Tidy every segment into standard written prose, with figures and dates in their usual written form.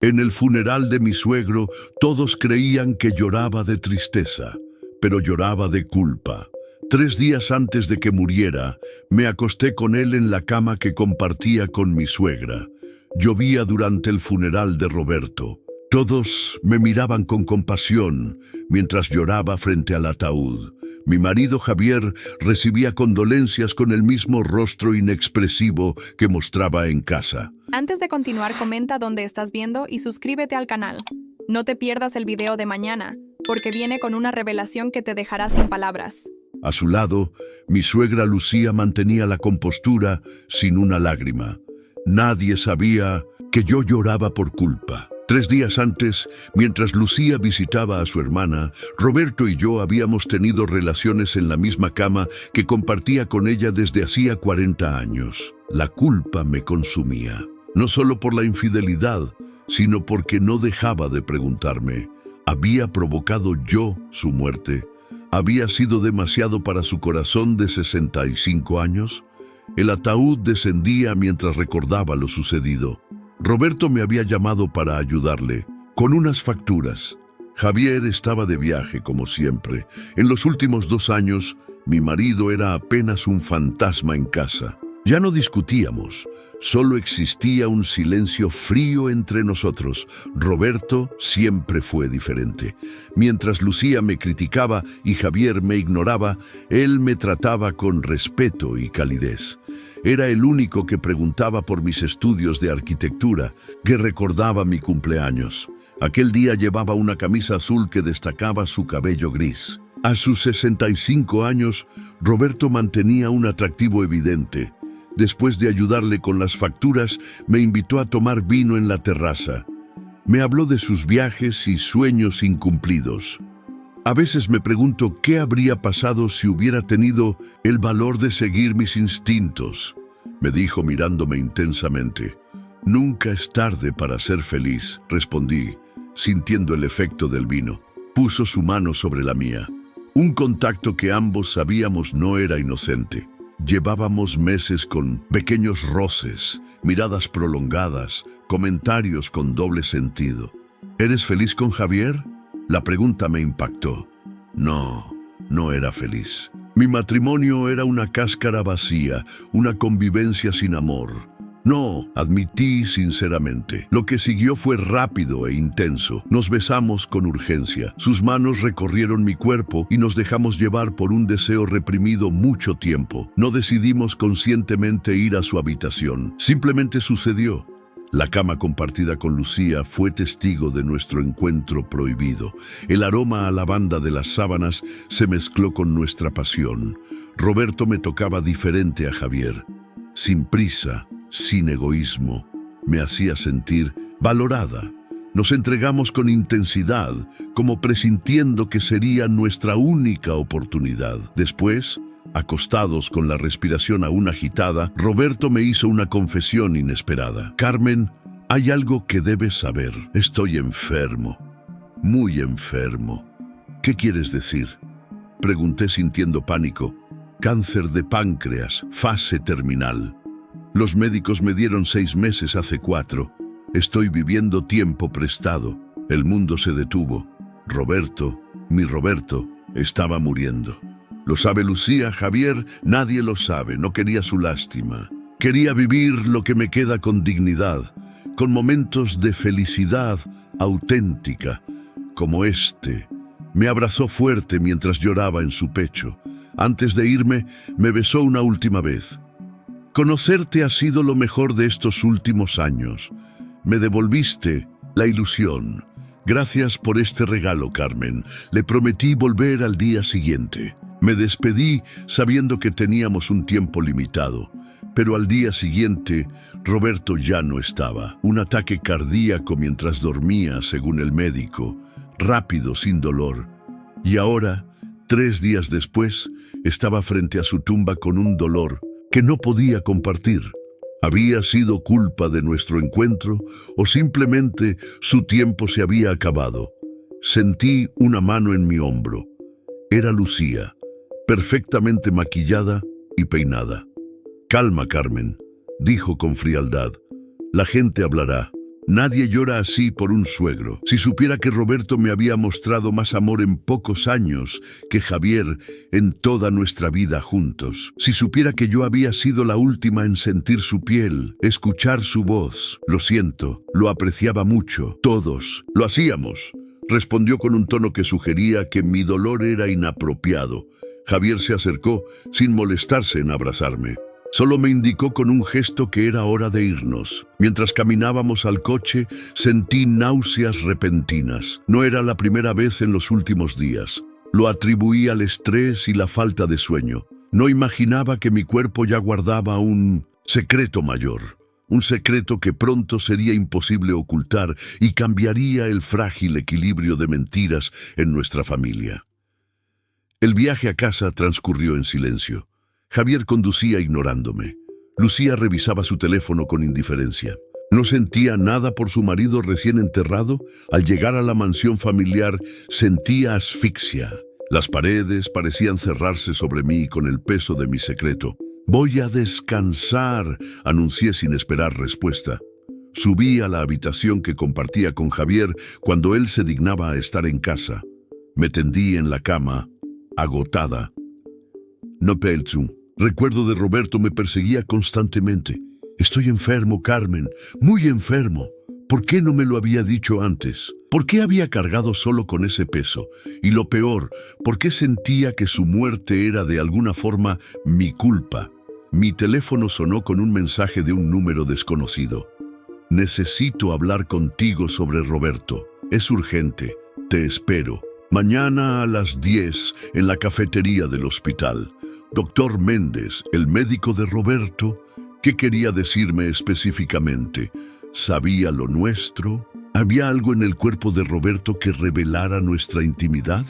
En el funeral de mi suegro, todos creían que lloraba de tristeza, pero lloraba de culpa. 3 días antes de que muriera, me acosté con él en la cama que compartía con mi suegra. Llovía durante el funeral de Roberto. Todos me miraban con compasión mientras lloraba frente al ataúd. Mi marido Javier recibía condolencias con el mismo rostro inexpresivo que mostraba en casa. Antes de continuar, comenta dónde estás viendo y suscríbete al canal. No te pierdas el video de mañana, porque viene con una revelación que te dejará sin palabras. A su lado, mi suegra Lucía mantenía la compostura sin una lágrima. Nadie sabía que yo lloraba por culpa. 3 días antes, mientras Lucía visitaba a su hermana, Roberto y yo habíamos tenido relaciones en la misma cama que compartía con ella desde hacía 40 años. La culpa me consumía, no solo por la infidelidad, sino porque no dejaba de preguntarme, ¿había provocado yo su muerte? ¿Había sido demasiado para su corazón de 65 años? El ataúd descendía mientras recordaba lo sucedido. Roberto me había llamado para ayudarle, con unas facturas. Javier estaba de viaje, como siempre. En los últimos 2 años, mi marido era apenas un fantasma en casa. Ya no discutíamos, solo existía un silencio frío entre nosotros. Roberto siempre fue diferente. Mientras Lucía me criticaba y Javier me ignoraba, él me trataba con respeto y calidez. Era el único que preguntaba por mis estudios de arquitectura, que recordaba mi cumpleaños. Aquel día llevaba una camisa azul que destacaba su cabello gris. A sus 65 años, Roberto mantenía un atractivo evidente. Después de ayudarle con las facturas, me invitó a tomar vino en la terraza. Me habló de sus viajes y sueños incumplidos. A veces me pregunto qué habría pasado si hubiera tenido el valor de seguir mis instintos. Me dijo mirándome intensamente. Nunca es tarde para ser feliz, respondí, sintiendo el efecto del vino. Puso su mano sobre la mía. Un contacto que ambos sabíamos no era inocente. Llevábamos meses con pequeños roces, miradas prolongadas, comentarios con doble sentido. ¿Eres feliz con Javier? La pregunta me impactó. No era feliz. Mi matrimonio era una cáscara vacía, una convivencia sin amor. No, admití sinceramente. Lo que siguió fue rápido e intenso. Nos besamos con urgencia. Sus manos recorrieron mi cuerpo y nos dejamos llevar por un deseo reprimido mucho tiempo. No decidimos conscientemente ir a su habitación. Simplemente sucedió. La cama compartida con Lucía fue testigo de nuestro encuentro prohibido. El aroma a lavanda de las sábanas se mezcló con nuestra pasión. Roberto me tocaba diferente a Javier. Sin prisa, sin egoísmo, me hacía sentir valorada. Nos entregamos con intensidad, como presintiendo que sería nuestra única oportunidad. Después, acostados con la respiración aún agitada, Roberto me hizo una confesión inesperada. Carmen, hay algo que debes saber. Estoy enfermo, muy enfermo. ¿Qué quieres decir? Pregunté sintiendo pánico. Cáncer de páncreas, fase terminal. Los médicos me dieron 6 meses hace 4. Estoy viviendo tiempo prestado. El mundo se detuvo. Roberto, mi Roberto, estaba muriendo. ¿Lo sabe Lucía, Javier? Nadie lo sabe, no quería su lástima. Quería vivir lo que me queda con dignidad, con momentos de felicidad auténtica, como este. Me abrazó fuerte mientras lloraba en su pecho. Antes de irme, me besó una última vez. Conocerte ha sido lo mejor de estos últimos años. Me devolviste la ilusión. Gracias por este regalo, Carmen. Le prometí volver al día siguiente. Me despedí sabiendo que teníamos un tiempo limitado, pero al día siguiente, Roberto ya no estaba. Un ataque cardíaco mientras dormía, según el médico, rápido, sin dolor. Y ahora, 3 días después, estaba frente a su tumba con un dolor que no podía compartir. ¿Había sido culpa de nuestro encuentro o simplemente su tiempo se había acabado? Sentí una mano en mi hombro. Era Lucía, perfectamente maquillada y peinada. Calma, Carmen, dijo con frialdad. La gente hablará. Nadie llora así por un suegro. Si supiera que Roberto me había mostrado más amor en pocos años que Javier en toda nuestra vida juntos. Si supiera que yo había sido la última en sentir su piel, escuchar su voz. Lo siento, lo apreciaba mucho. Todos lo hacíamos. Respondió con un tono que sugería que mi dolor era inapropiado. Javier se acercó sin molestarse en abrazarme. Solo me indicó con un gesto que era hora de irnos. Mientras caminábamos al coche, sentí náuseas repentinas. No era la primera vez en los últimos días. Lo atribuí al estrés y la falta de sueño. No imaginaba que mi cuerpo ya guardaba un secreto mayor. Un secreto que pronto sería imposible ocultar y cambiaría el frágil equilibrio de mentiras en nuestra familia. El viaje a casa transcurrió en silencio. Javier conducía ignorándome. Lucía revisaba su teléfono con indiferencia. No sentía nada por su marido recién enterrado. Al llegar a la mansión familiar, sentía asfixia. Las paredes parecían cerrarse sobre mí con el peso de mi secreto. «Voy a descansar», anuncié sin esperar respuesta. Subí a la habitación que compartía con Javier cuando él se dignaba a estar en casa. Me tendí en la cama, agotada. No pelzu. Recuerdo de Roberto me perseguía constantemente. «Estoy enfermo, Carmen, muy enfermo. ¿Por qué no me lo había dicho antes? ¿Por qué había cargado solo con ese peso? Y lo peor, ¿por qué sentía que su muerte era de alguna forma mi culpa?» Mi teléfono sonó con un mensaje de un número desconocido. «Necesito hablar contigo sobre Roberto. Es urgente. Te espero. Mañana a las 10 en la cafetería del hospital. Doctor Méndez, el médico de Roberto». ¿Qué quería decirme específicamente? ¿Sabía lo nuestro? ¿Había algo en el cuerpo de Roberto que revelara nuestra intimidad?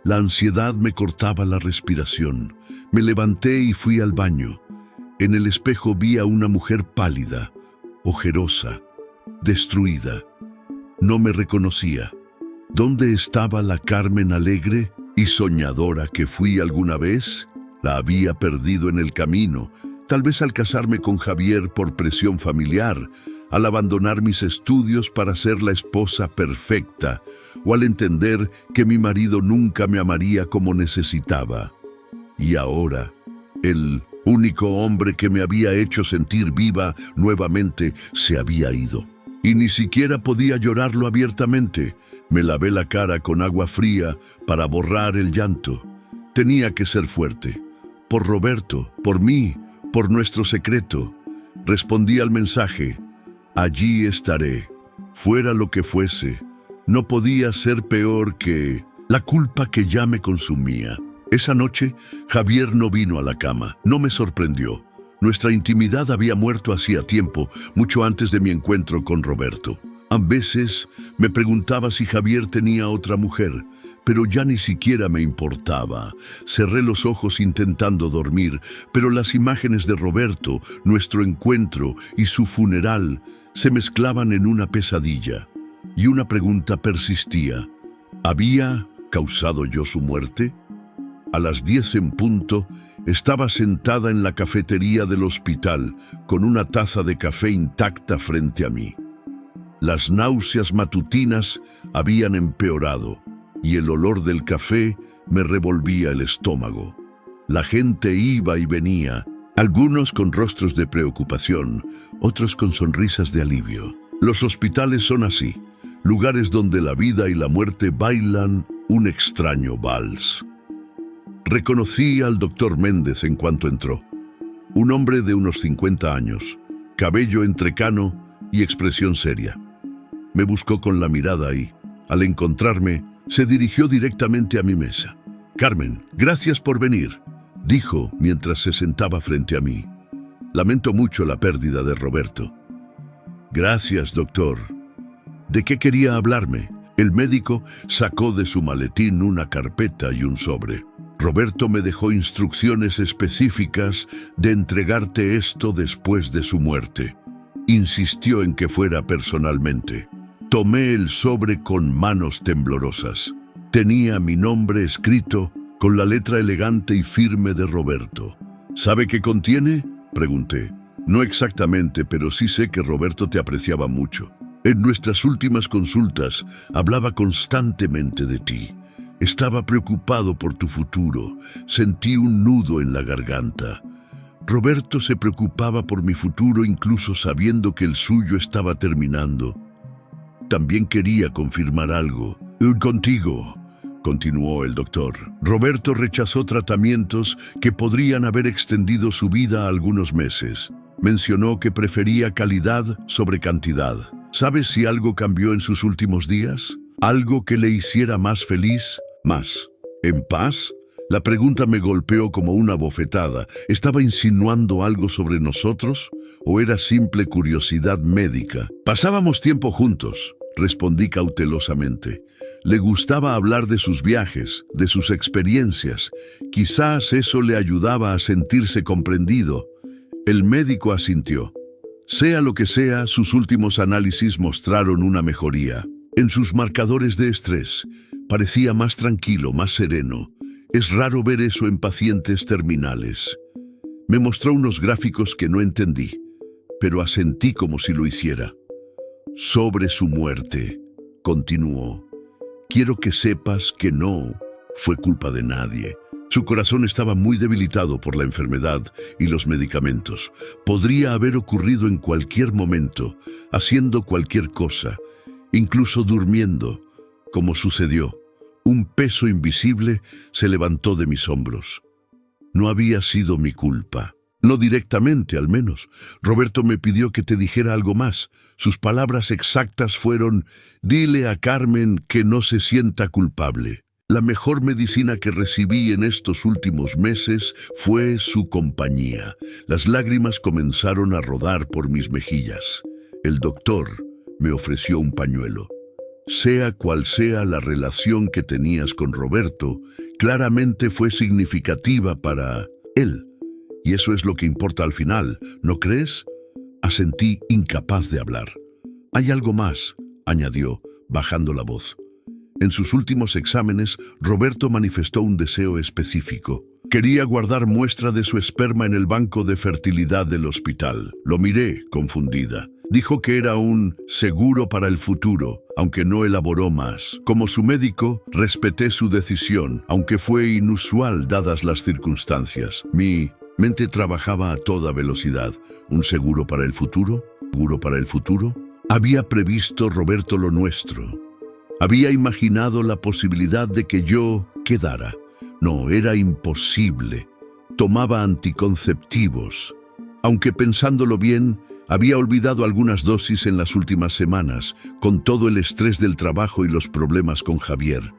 La ansiedad me cortaba la respiración. Me levanté y fui al baño. En el espejo vi a una mujer pálida, ojerosa, destruida. No me reconocía. ¿Dónde estaba la Carmen alegre y soñadora que fui alguna vez? La había perdido en el camino, tal vez al casarme con Javier por presión familiar, al abandonar mis estudios para ser la esposa perfecta, o al entender que mi marido nunca me amaría como necesitaba. Y ahora, el único hombre que me había hecho sentir viva nuevamente se había ido. Y ni siquiera podía llorarlo abiertamente. Me lavé la cara con agua fría para borrar el llanto. Tenía que ser fuerte. Por Roberto, por mí, por nuestro secreto. Respondí al mensaje. Allí estaré, fuera lo que fuese. No podía ser peor que la culpa que ya me consumía. Esa noche, Javier no vino a la cama. No me sorprendió. Nuestra intimidad había muerto hacía tiempo, mucho antes de mi encuentro con Roberto. A veces me preguntaba si Javier tenía otra mujer, pero ya ni siquiera me importaba. Cerré los ojos intentando dormir, pero las imágenes de Roberto, nuestro encuentro y su funeral se mezclaban en una pesadilla. Y una pregunta persistía. ¿Había causado yo su muerte? A las 10 en punto, estaba sentada en la cafetería del hospital, con una taza de café intacta frente a mí. Las náuseas matutinas habían empeorado, y el olor del café me revolvía el estómago. La gente iba y venía, algunos con rostros de preocupación, otros con sonrisas de alivio. Los hospitales son así, lugares donde la vida y la muerte bailan un extraño vals. Reconocí al doctor Méndez en cuanto entró. Un hombre de unos 50 años, cabello entrecano y expresión seria. Me buscó con la mirada y, al encontrarme, se dirigió directamente a mi mesa. «Carmen, gracias por venir», dijo mientras se sentaba frente a mí. «Lamento mucho la pérdida de Roberto». «Gracias, doctor». ¿De qué quería hablarme? El médico sacó de su maletín una carpeta y un sobre. «Roberto me dejó instrucciones específicas de entregarte esto después de su muerte». Insistió en que fuera personalmente. Tomé el sobre con manos temblorosas. Tenía mi nombre escrito con la letra elegante y firme de Roberto. «¿Sabe qué contiene?», pregunté. «No exactamente, pero sí sé que Roberto te apreciaba mucho». En nuestras últimas consultas hablaba constantemente de ti. Estaba preocupado por tu futuro. Sentí un nudo en la garganta. Roberto se preocupaba por mi futuro incluso sabiendo que el suyo estaba terminando. También quería confirmar algo. Contigo, continuó el doctor. Roberto rechazó tratamientos que podrían haber extendido su vida algunos meses. Mencionó que prefería calidad sobre cantidad. ¿Sabes si algo cambió en sus últimos días? ¿Algo que le hiciera más feliz? ¿Más en paz? La pregunta me golpeó como una bofetada. ¿Estaba insinuando algo sobre nosotros o era simple curiosidad médica? Pasábamos tiempo juntos, respondí cautelosamente. Le gustaba hablar de sus viajes, de sus experiencias. Quizás eso le ayudaba a sentirse comprendido. El médico asintió. Sea lo que sea, sus últimos análisis mostraron una mejoría. En sus marcadores de estrés, parecía más tranquilo, más sereno. Es raro ver eso en pacientes terminales. Me mostró unos gráficos que no entendí, pero asentí como si lo hiciera. Sobre su muerte, continuó. Quiero que sepas que no fue culpa de nadie. Su corazón estaba muy debilitado por la enfermedad y los medicamentos. Podría haber ocurrido en cualquier momento, haciendo cualquier cosa, incluso durmiendo, como sucedió. Un peso invisible se levantó de mis hombros. No había sido mi culpa. No directamente, al menos. Roberto me pidió que te dijera algo más. Sus palabras exactas fueron: dile a Carmen que no se sienta culpable. La mejor medicina que recibí en estos últimos meses fue su compañía. Las lágrimas comenzaron a rodar por mis mejillas. El doctor me ofreció un pañuelo. Sea cual sea la relación que tenías con Roberto, claramente fue significativa para él. Y eso es lo que importa al final, ¿no crees? Asentí, incapaz de hablar. Hay algo más, añadió, bajando la voz. En sus últimos exámenes, Roberto manifestó un deseo específico. Quería guardar muestra de su esperma en el banco de fertilidad del hospital. Lo miré, confundida. Dijo que era un seguro para el futuro, aunque no elaboró más. Como su médico, respeté su decisión, aunque fue inusual dadas las circunstancias. Mi mente trabajaba a toda velocidad. ¿Un seguro para el futuro? ¿Seguro para el futuro? Había previsto Roberto lo nuestro. Había imaginado la posibilidad de que yo quedara. No, era imposible. Tomaba anticonceptivos. Aunque pensándolo bien, había olvidado algunas dosis en las últimas semanas, con todo el estrés del trabajo y los problemas con Javier.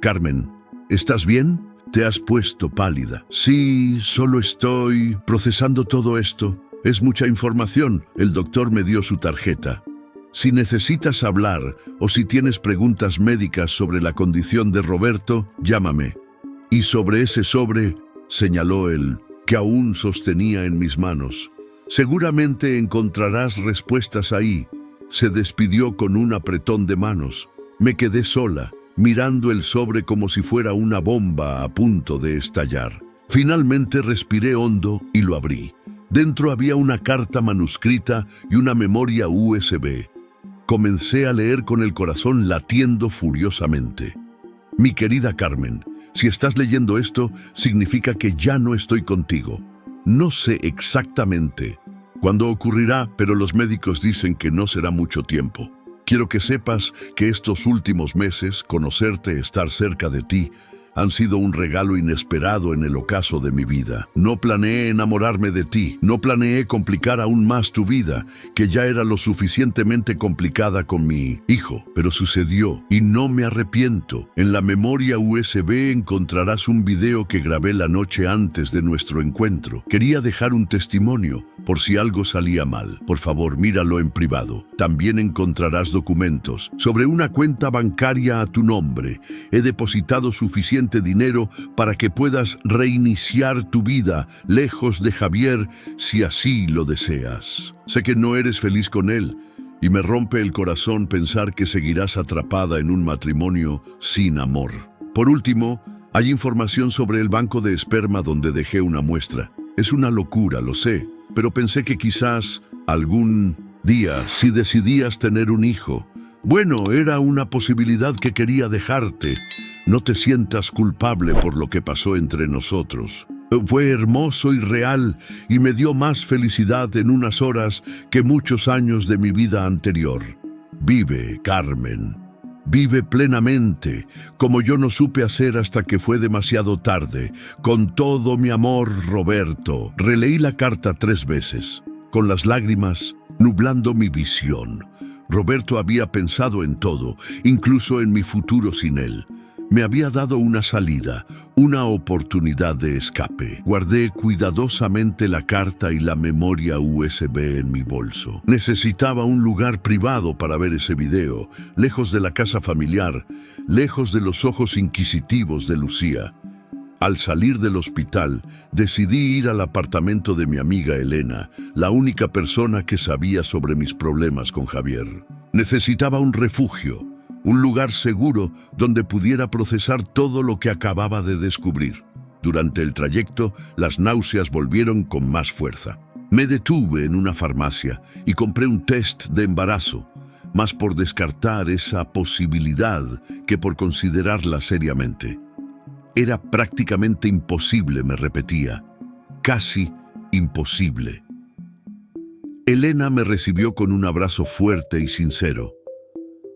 Carmen, ¿estás bien? Te has puesto pálida. Sí, solo estoy procesando todo esto. Es mucha información. El doctor me dio su tarjeta. Si necesitas hablar o si tienes preguntas médicas sobre la condición de Roberto, llámame. Y sobre ese sobre, señaló él, que aún sostenía en mis manos. Seguramente encontrarás respuestas ahí. Se despidió con un apretón de manos. Me quedé sola, mirando el sobre como si fuera una bomba a punto de estallar. Finalmente respiré hondo y lo abrí. Dentro había una carta manuscrita y una memoria USB. Comencé a leer con el corazón latiendo furiosamente. Mi querida Carmen, si estás leyendo esto, significa que ya no estoy contigo. No sé exactamente cuándo ocurrirá, pero los médicos dicen que no será mucho tiempo. Quiero que sepas que estos últimos meses, conocerte, estar cerca de ti, han sido un regalo inesperado en el ocaso de mi vida. No planeé enamorarme de ti, no planeé complicar aún más tu vida, que ya era lo suficientemente complicada con mi hijo, pero sucedió y no me arrepiento. En la memoria USB encontrarás un video que grabé la noche antes de nuestro encuentro. Quería dejar un testimonio, por si algo salía mal. Por favor, míralo en privado. También encontrarás documentos sobre una cuenta bancaria a tu nombre. He depositado suficiente dinero para que puedas reiniciar tu vida lejos de Javier si así lo deseas. Sé que no eres feliz con él y me rompe el corazón pensar que seguirás atrapada en un matrimonio sin amor. Por último, hay información sobre el banco de esperma donde dejé una muestra. Es una locura, lo sé, pero pensé que quizás algún Día, si decidías tener un hijo. Bueno, era una posibilidad que quería dejarte. No te sientas culpable por lo que pasó entre nosotros. Fue hermoso y real y me dio más felicidad en unas horas que muchos años de mi vida anterior. Vive, Carmen. Vive plenamente, como yo no supe hacer hasta que fue demasiado tarde. Con todo mi amor, Roberto. Releí la carta 3 veces, con las lágrimas nublando mi visión. Roberto había pensado en todo, incluso en mi futuro sin él. Me había dado una salida, una oportunidad de escape. Guardé cuidadosamente la carta y la memoria USB en mi bolso. Necesitaba un lugar privado para ver ese video, lejos de la casa familiar, lejos de los ojos inquisitivos de Lucía. Al salir del hospital, decidí ir al apartamento de mi amiga Elena, la única persona que sabía sobre mis problemas con Javier. Necesitaba un refugio, un lugar seguro donde pudiera procesar todo lo que acababa de descubrir. Durante el trayecto, las náuseas volvieron con más fuerza. Me detuve en una farmacia y compré un test de embarazo, más por descartar esa posibilidad que por considerarla seriamente. Era prácticamente imposible, me repetía. Casi imposible. Elena me recibió con un abrazo fuerte y sincero.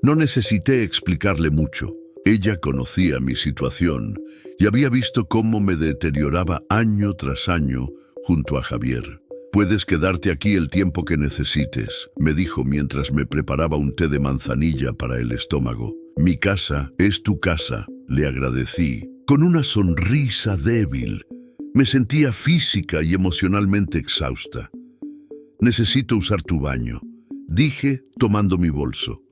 No necesité explicarle mucho. Ella conocía mi situación y había visto cómo me deterioraba año tras año junto a Javier. «Puedes quedarte aquí el tiempo que necesites», me dijo mientras me preparaba un té de manzanilla para el estómago. «Mi casa es tu casa», le agradecí, con una sonrisa débil. Me sentía física y emocionalmente exhausta. «Necesito usar tu baño», dije tomando mi bolso.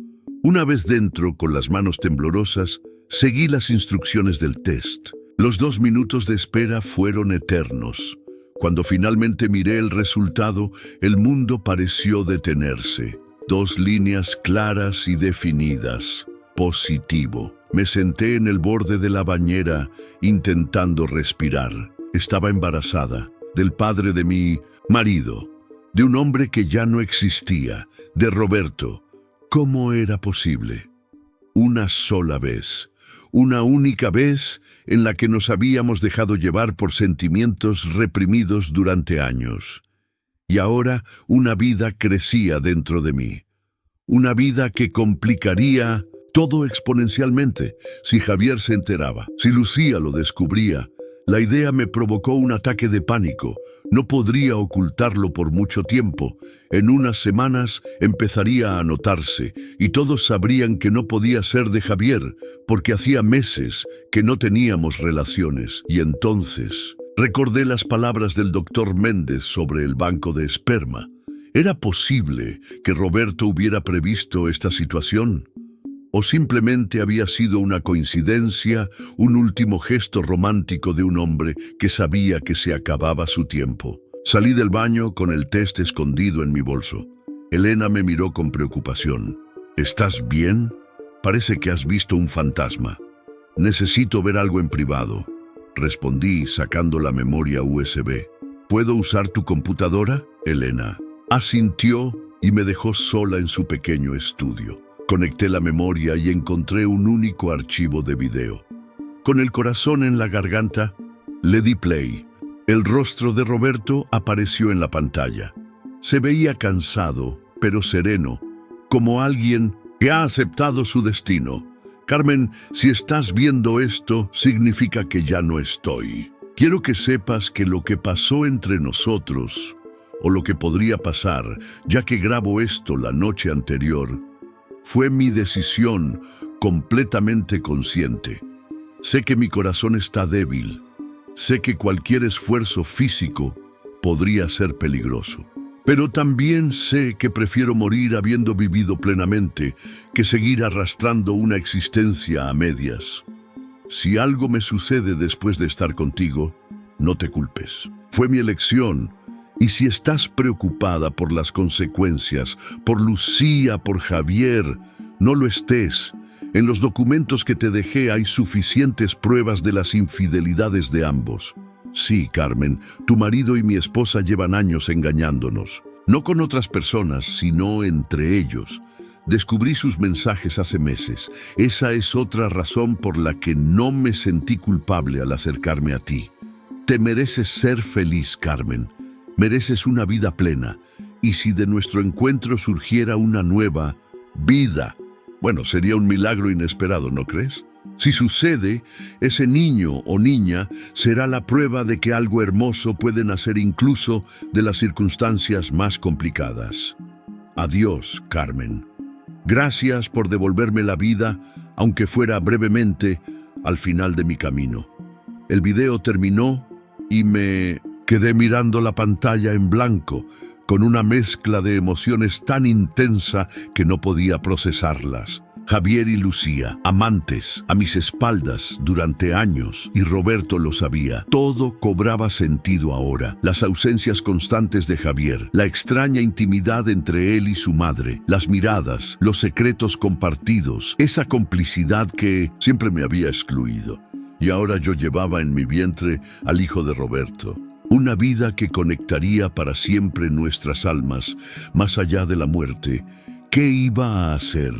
Una vez dentro, con las manos temblorosas, seguí las instrucciones del test. Los 2 minutos de espera fueron eternos. Cuando finalmente miré el resultado, el mundo pareció detenerse. 2 líneas claras y definidas. Positivo. Me senté en el borde de la bañera, intentando respirar. Estaba embarazada, del padre de mi marido, de un hombre que ya no existía, de Roberto. ¿Cómo era posible? Una sola vez, una única vez en la que nos habíamos dejado llevar por sentimientos reprimidos durante años. Y ahora una vida crecía dentro de mí. Una vida que complicaría todo exponencialmente si Javier se enteraba, si Lucía lo descubría. La idea me provocó un ataque de pánico. No podría ocultarlo por mucho tiempo. En unas semanas empezaría a notarse y todos sabrían que no podía ser de Javier, porque hacía meses que no teníamos relaciones. Y entonces recordé las palabras del doctor Méndez sobre el banco de esperma. ¿Era posible que Roberto hubiera previsto esta situación? ¿O simplemente había sido una coincidencia, un último gesto romántico de un hombre que sabía que se acababa su tiempo? Salí del baño con el test escondido en mi bolso. Elena me miró con preocupación. «¿Estás bien? Parece que has visto un fantasma». «Necesito ver algo en privado», respondí sacando la memoria USB. «¿Puedo usar tu computadora?» Elena asintió y me dejó sola en su pequeño estudio. Conecté la memoria y encontré un único archivo de video. Con el corazón en la garganta, le di play. El rostro de Roberto apareció en la pantalla. Se veía cansado, pero sereno, como alguien que ha aceptado su destino. «Carmen, si estás viendo esto, significa que ya no estoy. Quiero que sepas que lo que pasó entre nosotros, o lo que podría pasar, ya que grabo esto la noche anterior, fue mi decisión completamente consciente. Sé que mi corazón está débil. Sé que cualquier esfuerzo físico podría ser peligroso. Pero también sé que prefiero morir habiendo vivido plenamente que seguir arrastrando una existencia a medias. Si algo me sucede después de estar contigo, no te culpes. Fue mi elección. Y si estás preocupada por las consecuencias, por Lucía, por Javier, no lo estés. En los documentos que te dejé hay suficientes pruebas de las infidelidades de ambos. Sí, Carmen, tu marido y mi esposa llevan años engañándonos. No con otras personas, sino entre ellos. Descubrí sus mensajes hace meses. Esa es otra razón por la que no me sentí culpable al acercarme a ti. Te mereces ser feliz, Carmen. Mereces una vida plena. Y si de nuestro encuentro surgiera una nueva vida, bueno, sería un milagro inesperado, ¿no crees? Si sucede, ese niño o niña será la prueba de que algo hermoso puede nacer incluso de las circunstancias más complicadas. Adiós, Carmen. Gracias por devolverme la vida, aunque fuera brevemente, al final de mi camino. El video terminó y me quedé mirando la pantalla en blanco, con una mezcla de emociones tan intensa que no podía procesarlas. Javier y Lucía, amantes, a mis espaldas durante años, y Roberto lo sabía. Todo cobraba sentido ahora. Las ausencias constantes de Javier, la extraña intimidad entre él y su madre, las miradas, los secretos compartidos, esa complicidad que siempre me había excluido. Y ahora yo llevaba en mi vientre al hijo de Roberto. Una vida que conectaría para siempre nuestras almas, más allá de la muerte. ¿Qué iba a hacer?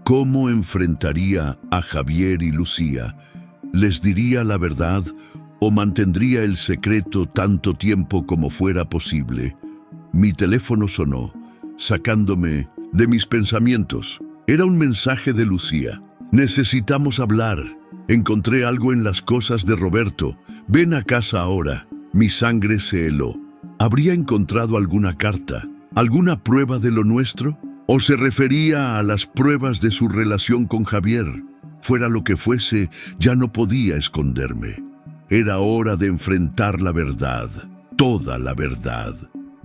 ¿Cómo enfrentaría a Javier y Lucía? ¿Les diría la verdad o mantendría el secreto tanto tiempo como fuera posible? Mi teléfono sonó, sacándome de mis pensamientos. Era un mensaje de Lucía. Necesitamos hablar. Encontré algo en las cosas de Roberto. Ven a casa ahora. Mi sangre se heló. ¿Habría encontrado alguna carta? ¿Alguna prueba de lo nuestro? ¿O se refería a las pruebas de su relación con Javier? Fuera lo que fuese, ya no podía esconderme. Era hora de enfrentar la verdad, toda la verdad.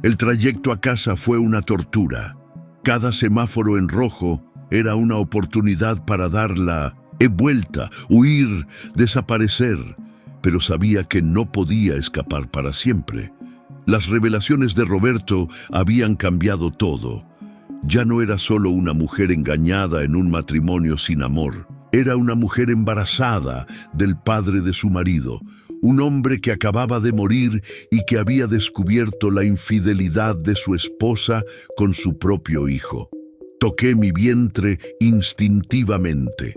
El trayecto a casa fue una tortura. Cada semáforo en rojo era una oportunidad para dar la vuelta, huir, desaparecer. Pero sabía que no podía escapar para siempre. Las revelaciones de Roberto habían cambiado todo. Ya no era solo una mujer engañada en un matrimonio sin amor. Era una mujer embarazada del padre de su marido, un hombre que acababa de morir y que había descubierto la infidelidad de su esposa con su propio hijo. Toqué mi vientre instintivamente.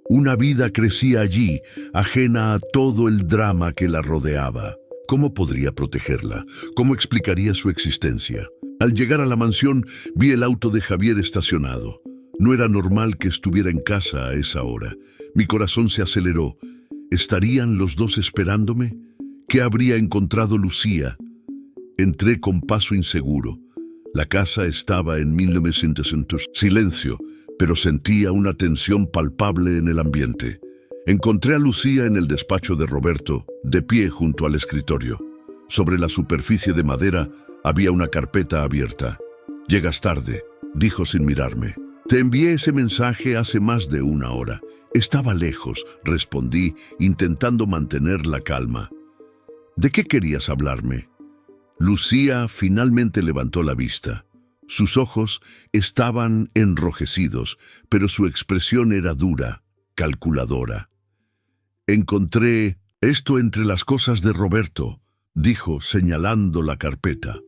Una vida crecía allí, ajena a todo el drama que la rodeaba. ¿Cómo podría protegerla? ¿Cómo explicaría su existencia? Al llegar a la mansión, vi el auto de Javier estacionado. No era normal que estuviera en casa a esa hora. Mi corazón se aceleró. ¿Estarían los dos esperándome? ¿Qué habría encontrado Lucía? Entré con paso inseguro. La casa estaba en 1900. Silencio, pero sentía una tensión palpable en el ambiente. Encontré a Lucía en el despacho de Roberto, de pie junto al escritorio. Sobre la superficie de madera había una carpeta abierta. «Llegas tarde», dijo sin mirarme. «Te envié ese mensaje hace más de una hora». «Estaba lejos», respondí, intentando mantener la calma. «¿De qué querías hablarme?» Lucía finalmente levantó la vista. Sus ojos estaban enrojecidos, pero su expresión era dura, calculadora. «Encontré esto entre las cosas de Roberto», dijo señalando la carpeta.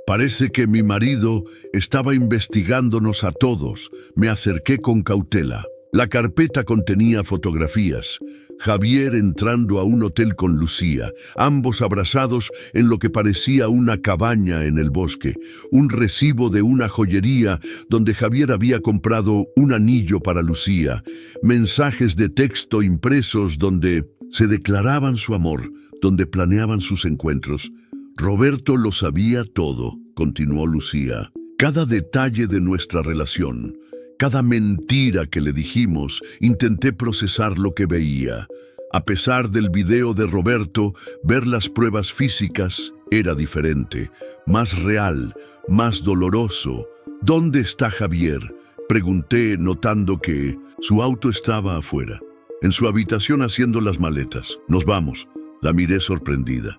«Parece que mi marido estaba investigándonos a todos». Me acerqué con cautela. La carpeta contenía fotografías. Javier entrando a un hotel con Lucía, ambos abrazados en lo que parecía una cabaña en el bosque, un recibo de una joyería donde Javier había comprado un anillo para Lucía, mensajes de texto impresos donde se declaraban su amor, donde planeaban sus encuentros. «Roberto lo sabía todo», continuó Lucía. «Cada detalle de nuestra relación, cada mentira que le dijimos, intenté procesar lo que veía. A pesar del video de Roberto, ver las pruebas físicas era diferente, más real, más doloroso. «¿Dónde está Javier?», pregunté, notando que su auto estaba afuera, en su habitación haciendo las maletas. «Nos vamos», la miré sorprendida.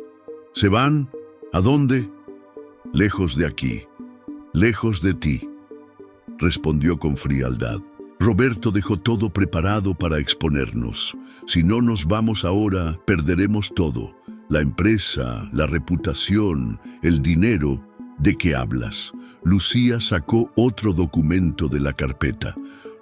«¿Se van? ¿A dónde?» «Lejos de aquí, lejos de ti», respondió con frialdad. «Roberto dejó todo preparado para exponernos. Si no nos vamos ahora, perderemos todo. La empresa, la reputación, el dinero. ¿De qué hablas? Lucía sacó otro documento de la carpeta.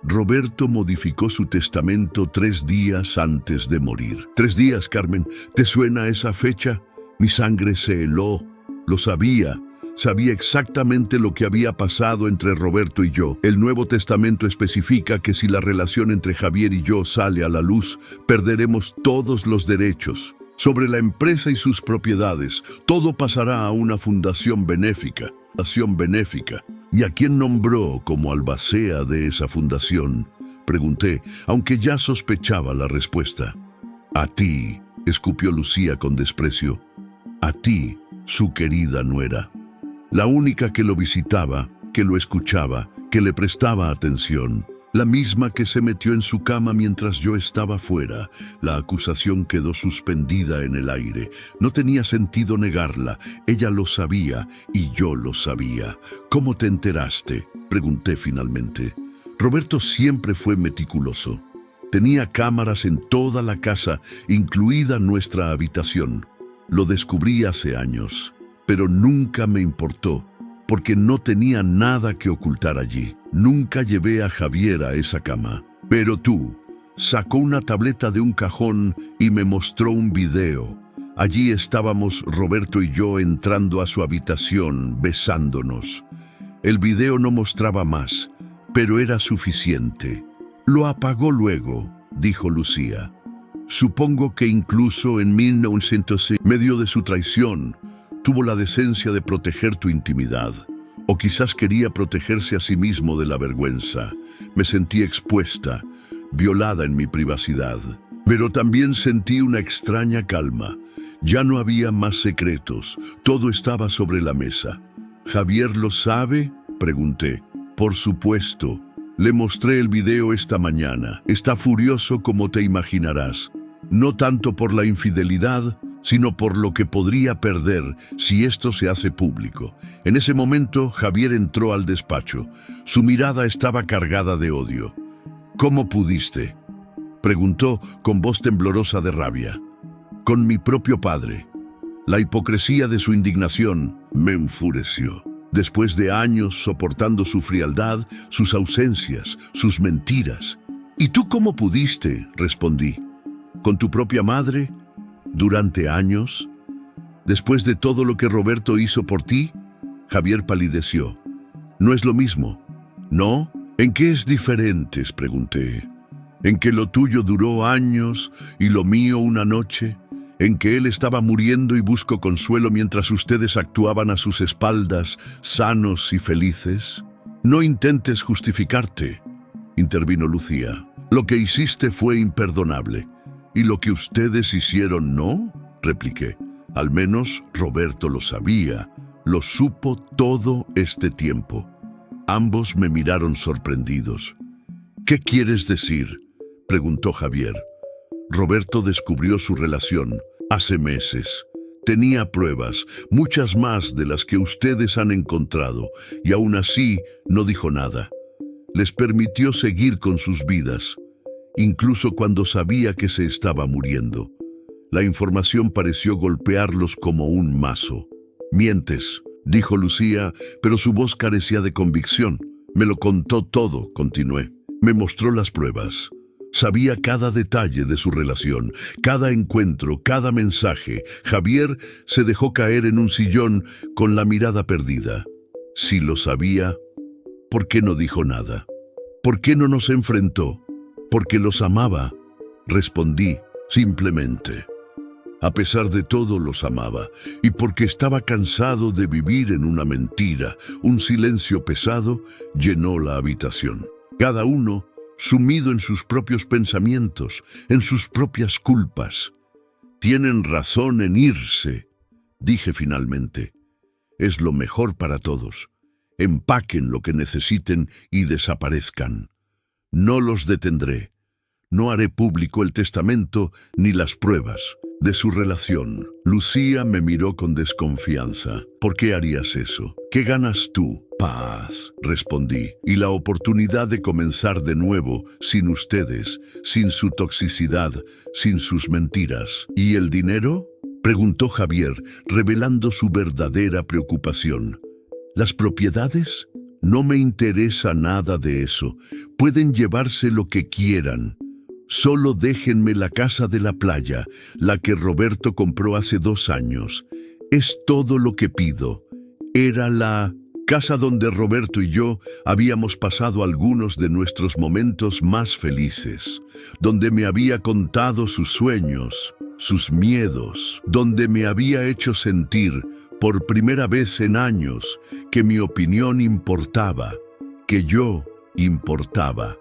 Roberto modificó su testamento 3 días antes de morir. 3 días, Carmen. ¿Te suena esa fecha? Mi sangre se heló. Lo sabía. Sabía exactamente lo que había pasado entre Roberto y yo. El Nuevo Testamento especifica que si la relación entre Javier y yo sale a la luz, perderemos todos los derechos sobre la empresa y sus propiedades. Todo pasará a una fundación benéfica. ¿Y a quién nombró como albacea de esa fundación? Pregunté, aunque ya sospechaba la respuesta. A ti, escupió Lucía con desprecio. A ti, su querida nuera. La única que lo visitaba, que lo escuchaba, que le prestaba atención. La misma que se metió en su cama mientras yo estaba fuera. La acusación quedó suspendida en el aire. No tenía sentido negarla. Ella lo sabía y yo lo sabía. ¿Cómo te enteraste?, pregunté finalmente. Roberto siempre fue meticuloso. Tenía cámaras en toda la casa, incluida nuestra habitación. Lo descubrí hace años, pero nunca me importó, porque no tenía nada que ocultar allí. Nunca llevé a Javier a esa cama. Pero tú, sacó una tableta de un cajón y me mostró un video. Allí estábamos Roberto y yo entrando a su habitación, besándonos. El video no mostraba más, pero era suficiente. Lo apagó luego, dijo Lucía. Supongo que incluso en 1906, medio de su traición, tuvo la decencia de proteger tu intimidad. O quizás quería protegerse a sí mismo de la vergüenza. Me sentí expuesta, violada en mi privacidad. Pero también sentí una extraña calma. Ya no había más secretos. Todo estaba sobre la mesa. ¿Javier lo sabe?, pregunté. Por supuesto. Le mostré el video esta mañana. Está furioso como te imaginarás. No tanto por la infidelidad, sino por lo que podría perder si esto se hace público. En ese momento, Javier entró al despacho. Su mirada estaba cargada de odio. ¿Cómo pudiste?, preguntó con voz temblorosa de rabia. Con mi propio padre. La hipocresía de su indignación me enfureció. Después de años soportando su frialdad, sus ausencias, sus mentiras. ¿Y tú cómo pudiste?, respondí. ¿Con tu propia madre? ¿Durante años? ¿Después de todo lo que Roberto hizo por ti? Javier palideció. No es lo mismo. ¿No? ¿En qué es diferente?, pregunté. ¿En que lo tuyo duró años y lo mío una noche? ¿En que él estaba muriendo y buscó consuelo mientras ustedes actuaban a sus espaldas, sanos y felices? No intentes justificarte, intervino Lucía. Lo que hiciste fue imperdonable. ¿Y lo que ustedes hicieron no?, repliqué. Al menos Roberto lo sabía, lo supo todo este tiempo. Ambos me miraron sorprendidos. ¿Qué quieres decir?, preguntó Javier. Roberto descubrió su relación hace meses. Tenía pruebas, muchas más de las que ustedes han encontrado, y aún así no dijo nada. Les permitió seguir con sus vidas, incluso cuando sabía que se estaba muriendo. La información pareció golpearlos como un mazo. Mientes, dijo Lucía, pero su voz carecía de convicción. Me lo contó todo, continué. Me mostró las pruebas. Sabía cada detalle de su relación, cada encuentro, cada mensaje. Javier se dejó caer en un sillón con la mirada perdida. Si lo sabía, ¿por qué no dijo nada? ¿Por qué no nos enfrentó? Porque los amaba, respondí simplemente. A pesar de todo los amaba, y porque estaba cansado de vivir en una mentira, un silencio pesado llenó la habitación. Cada uno sumido en sus propios pensamientos, en sus propias culpas. Tienen razón en irse, dije finalmente. Es lo mejor para todos. Empaquen lo que necesiten y desaparezcan. No los detendré. No haré público el testamento ni las pruebas de su relación. Lucía me miró con desconfianza. ¿Por qué harías eso? ¿Qué ganas tú? Paz, respondí, y la oportunidad de comenzar de nuevo, sin ustedes, sin su toxicidad, sin sus mentiras. ¿Y el dinero?, preguntó Javier, revelando su verdadera preocupación. ¿Las propiedades? No me interesa nada de eso. Pueden llevarse lo que quieran. Solo déjenme la casa de la playa, la que Roberto compró hace 2 años. Es todo lo que pido. Era la casa donde Roberto y yo habíamos pasado algunos de nuestros momentos más felices, donde me había contado sus sueños, sus miedos, donde me había hecho sentir, por primera vez en años, que mi opinión importaba, que yo importaba.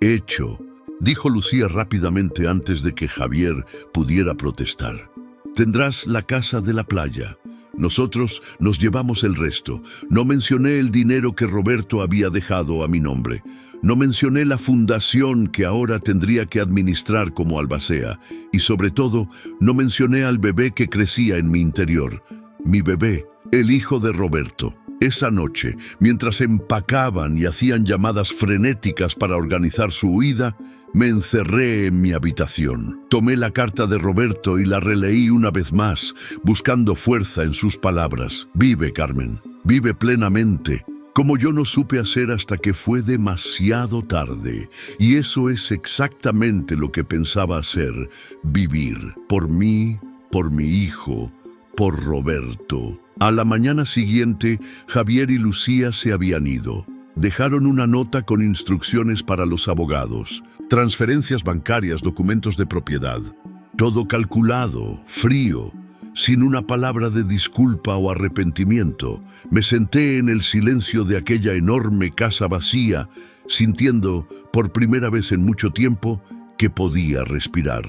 Hecho, dijo Lucía rápidamente antes de que Javier pudiera protestar. Tendrás la casa de la playa. Nosotros nos llevamos el resto. No mencioné el dinero que Roberto había dejado a mi nombre. No mencioné la fundación que ahora tendría que administrar como albacea. Y sobre todo, no mencioné al bebé que crecía en mi interior. Mi bebé, el hijo de Roberto. Esa noche, mientras empacaban y hacían llamadas frenéticas para organizar su huida, me encerré en mi habitación. Tomé la carta de Roberto y la releí una vez más, buscando fuerza en sus palabras. Vive, Carmen, vive plenamente, como yo no supe hacer hasta que fue demasiado tarde. Y eso es exactamente lo que pensaba hacer, vivir, por mí, por mi hijo, por Roberto. A la mañana siguiente, Javier y Lucía se habían ido. Dejaron una nota con instrucciones para los abogados, transferencias bancarias, documentos de propiedad. Todo calculado, frío, sin una palabra de disculpa o arrepentimiento. Me senté en el silencio de aquella enorme casa vacía, sintiendo, por primera vez en mucho tiempo, que podía respirar.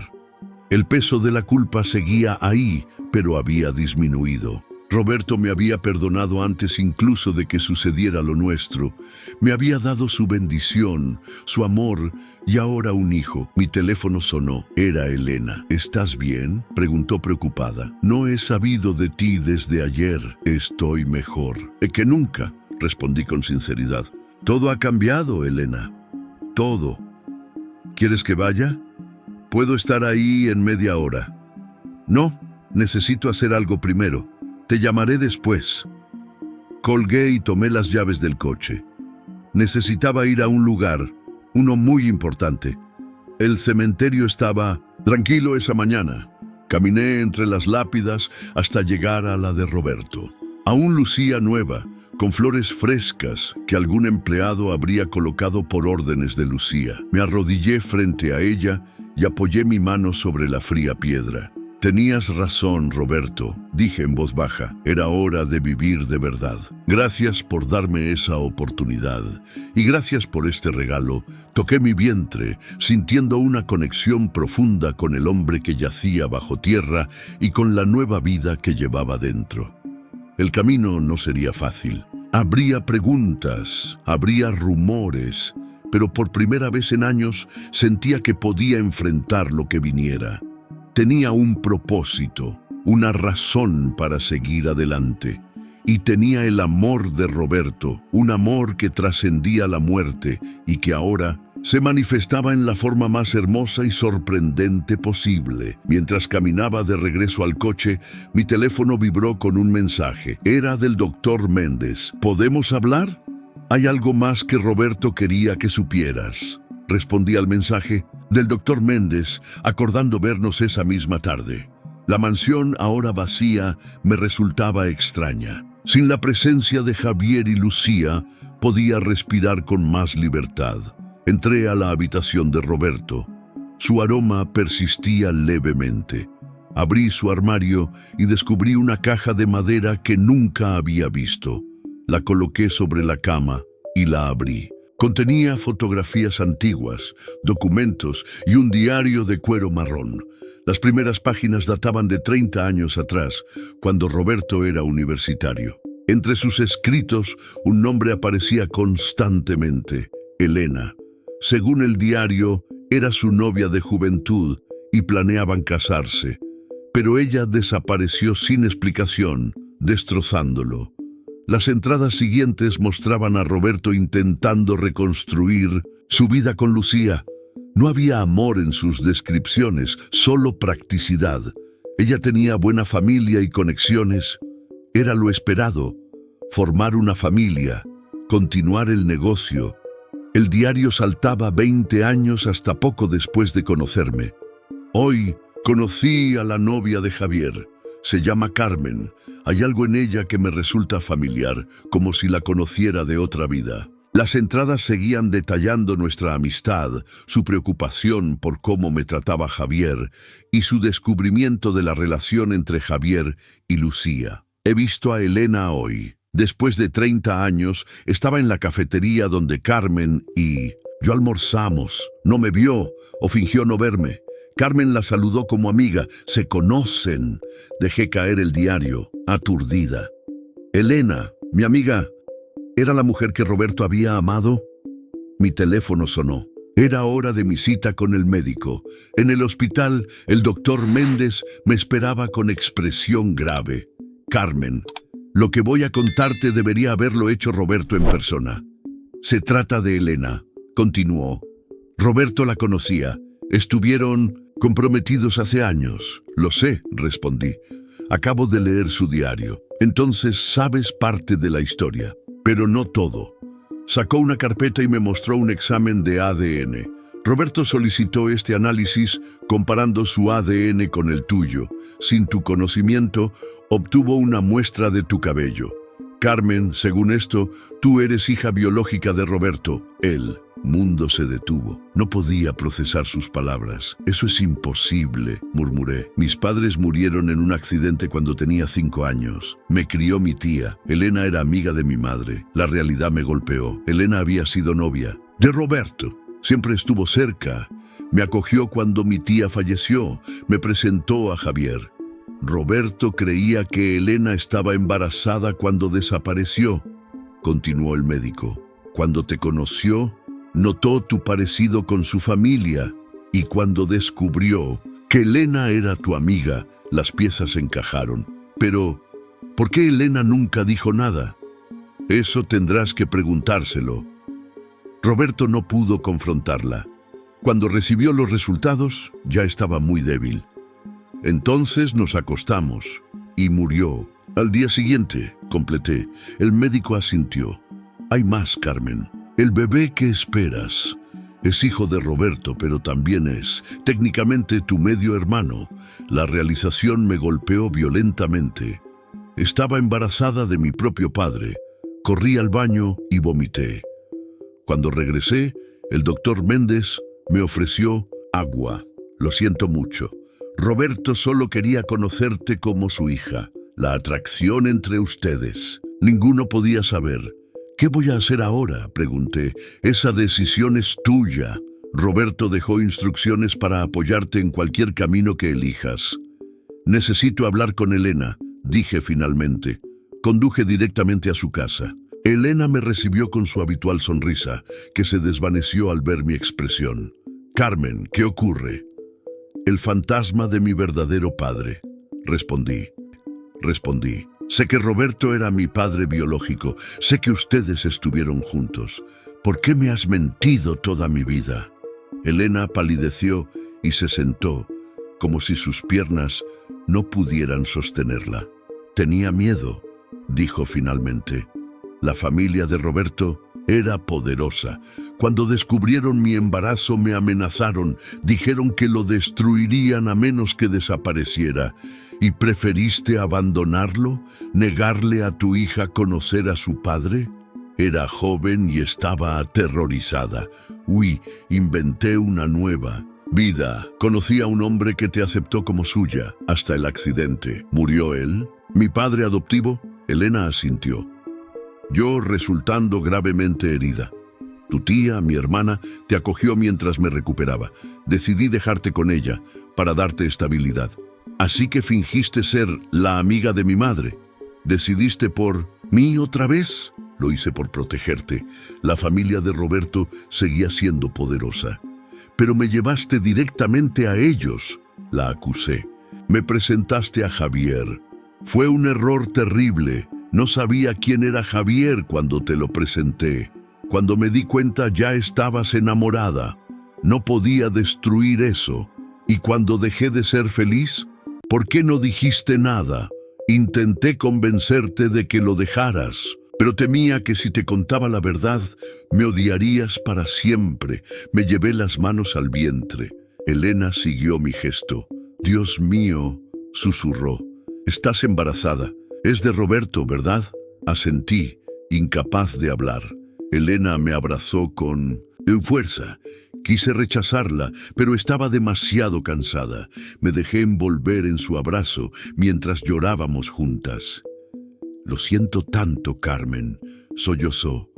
El peso de la culpa seguía ahí, pero había disminuido. Roberto me había perdonado antes incluso de que sucediera lo nuestro. Me había dado su bendición, su amor y ahora un hijo. Mi teléfono sonó. Era Elena. ¿Estás bien?, preguntó preocupada. No he sabido de ti desde ayer. Estoy mejor que nunca, respondí con sinceridad. Todo ha cambiado, Elena. Todo. ¿Quieres que vaya? Puedo estar ahí en media hora. No, necesito hacer algo primero. Te llamaré después. Colgué y tomé las llaves del coche. Necesitaba ir a un lugar, uno muy importante. El cementerio estaba tranquilo esa mañana. Caminé entre las lápidas hasta llegar a la de Roberto. Aún lucía nueva, con flores frescas que algún empleado habría colocado por órdenes de Lucía. Me arrodillé frente a ella y apoyé mi mano sobre la fría piedra. Tenías razón, Roberto, dije en voz baja. Era hora de vivir de verdad. Gracias por darme esa oportunidad. Y gracias por este regalo. Toqué mi vientre, sintiendo una conexión profunda con el hombre que yacía bajo tierra y con la nueva vida que llevaba dentro. El camino no sería fácil. Habría preguntas, habría rumores, pero por primera vez en años sentía que podía enfrentar lo que viniera. Tenía un propósito, una razón para seguir adelante. Y tenía el amor de Roberto, un amor que trascendía la muerte y que ahora se manifestaba en la forma más hermosa y sorprendente posible. Mientras caminaba de regreso al coche, mi teléfono vibró con un mensaje. Era del doctor Méndez. ¿Podemos hablar? Hay algo más que Roberto quería que supieras. Respondí al mensaje del doctor Méndez, acordando vernos esa misma tarde. La mansión, ahora vacía, me resultaba extraña. Sin la presencia de Javier y Lucía, podía respirar con más libertad. Entré a la habitación de Roberto. Su aroma persistía levemente. Abrí su armario y descubrí una caja de madera que nunca había visto. La coloqué sobre la cama y la abrí. Contenía fotografías antiguas, documentos y un diario de cuero marrón. Las primeras páginas databan de 30 años atrás, cuando Roberto era universitario. Entre sus escritos, un nombre aparecía constantemente: Elena. Según el diario, era su novia de juventud y planeaban casarse. Pero ella desapareció sin explicación, destrozándolo. Las entradas siguientes mostraban a Roberto intentando reconstruir su vida con Lucía. No había amor en sus descripciones, solo practicidad. Ella tenía buena familia y conexiones. Era lo esperado. formar una familia, continuar el negocio. El diario saltaba 20 años hasta poco después de conocerme. Hoy conocí a la novia de Javier. Se llama Carmen. Hay algo en ella que me resulta familiar, como si la conociera de otra vida. Las entradas seguían detallando nuestra amistad, su preocupación por cómo me trataba Javier y su descubrimiento de la relación entre Javier y Lucía. He visto a Elena hoy. Después de 30 años, estaba en la cafetería donde Carmen y yo almorzamos. No me vio o fingió no verme. Carmen la saludó como amiga. Se conocen. Dejé caer el diario, aturdida. Elena, mi amiga, ¿era la mujer que Roberto había amado? Mi teléfono sonó. Era hora de mi cita con el médico. En el hospital, el doctor Méndez me esperaba con expresión grave. Carmen, lo que voy a contarte debería haberlo hecho Roberto en persona. Se trata de Elena, continuó. Roberto la conocía. Estuvieron comprometidos hace años. Lo sé, respondí. Acabo de leer su diario. Entonces sabes parte de la historia, pero no todo. Sacó una carpeta y me mostró un examen de ADN. Roberto solicitó este análisis comparando su ADN con el tuyo. Sin tu conocimiento, obtuvo una muestra de tu cabello. Carmen, según esto, tú eres hija biológica de Roberto. El mundo se detuvo. No podía procesar sus palabras. Eso es imposible, murmuré. Mis padres murieron en un accidente cuando tenía 5 años. Me crió mi tía. Elena era amiga de mi madre. La realidad me golpeó. Elena había sido novia de Roberto. Siempre estuvo cerca. Me acogió cuando mi tía falleció. Me presentó a Javier. Roberto creía que Elena estaba embarazada cuando desapareció, continuó el médico. Cuando te conoció, notó tu parecido con su familia y cuando descubrió que Elena era tu amiga, las piezas encajaron. Pero, ¿por qué Elena nunca dijo nada? Eso tendrás que preguntárselo. Roberto no pudo confrontarla. Cuando recibió los resultados, ya estaba muy débil. Entonces nos acostamos y murió. Al día siguiente, completé. El médico asintió. Hay más, Carmen. El bebé que esperas es hijo de Roberto, pero también es, técnicamente, tu medio hermano. La realización me golpeó violentamente. Estaba embarazada de mi propio padre. Corrí al baño y vomité. Cuando regresé, el doctor Méndez me ofreció agua. Lo siento mucho. Roberto solo quería conocerte como su hija. La atracción entre ustedes. Ninguno podía saber. ¿Qué voy a hacer ahora?, pregunté. Esa decisión es tuya. Roberto dejó instrucciones para apoyarte en cualquier camino que elijas. Necesito hablar con Elena, dije finalmente. Conduje directamente a su casa. Elena me recibió con su habitual sonrisa, que se desvaneció al ver mi expresión. Carmen, ¿qué ocurre? El fantasma de mi verdadero padre, respondí. Sé que Roberto era mi padre biológico. Sé que ustedes estuvieron juntos. ¿Por qué me has mentido toda mi vida? Elena palideció y se sentó, como si sus piernas no pudieran sostenerla. Tenía miedo, dijo finalmente. La familia de Roberto era poderosa. Cuando descubrieron mi embarazo me amenazaron, dijeron que lo destruirían a menos que desapareciera. ¿Y preferiste abandonarlo? ¿Negarle a tu hija conocer a su padre? Era joven y estaba aterrorizada. Inventé una nueva vida. Conocí a un hombre que te aceptó como suya, hasta el accidente. ¿Murió él? ¿Mi padre adoptivo? Elena asintió. Yo resultando gravemente herida. Tu tía, mi hermana, te acogió mientras me recuperaba. Decidí dejarte con ella para darte estabilidad. Así que fingiste ser la amiga de mi madre. ¿Decidiste por mí otra vez? Lo hice por protegerte. La familia de Roberto seguía siendo poderosa. Pero me llevaste directamente a ellos, la acusé. Me presentaste a Javier. Fue un error terrible. No sabía quién era Javier cuando te lo presenté. Cuando me di cuenta ya estabas enamorada. No podía destruir eso. Y cuando dejé de ser feliz, ¿por qué no dijiste nada? Intenté convencerte de que lo dejaras. pero temía que si te contaba la verdad, me odiarías para siempre. Me llevé las manos al vientre. Elena siguió mi gesto. Dios mío, susurró. Estás embarazada. Es de Roberto, ¿verdad? Asentí, incapaz de hablar. Elena me abrazó con fuerza. Quise rechazarla, pero estaba demasiado cansada. Me dejé envolver en su abrazo mientras llorábamos juntas. Lo siento tanto, Carmen, sollozó.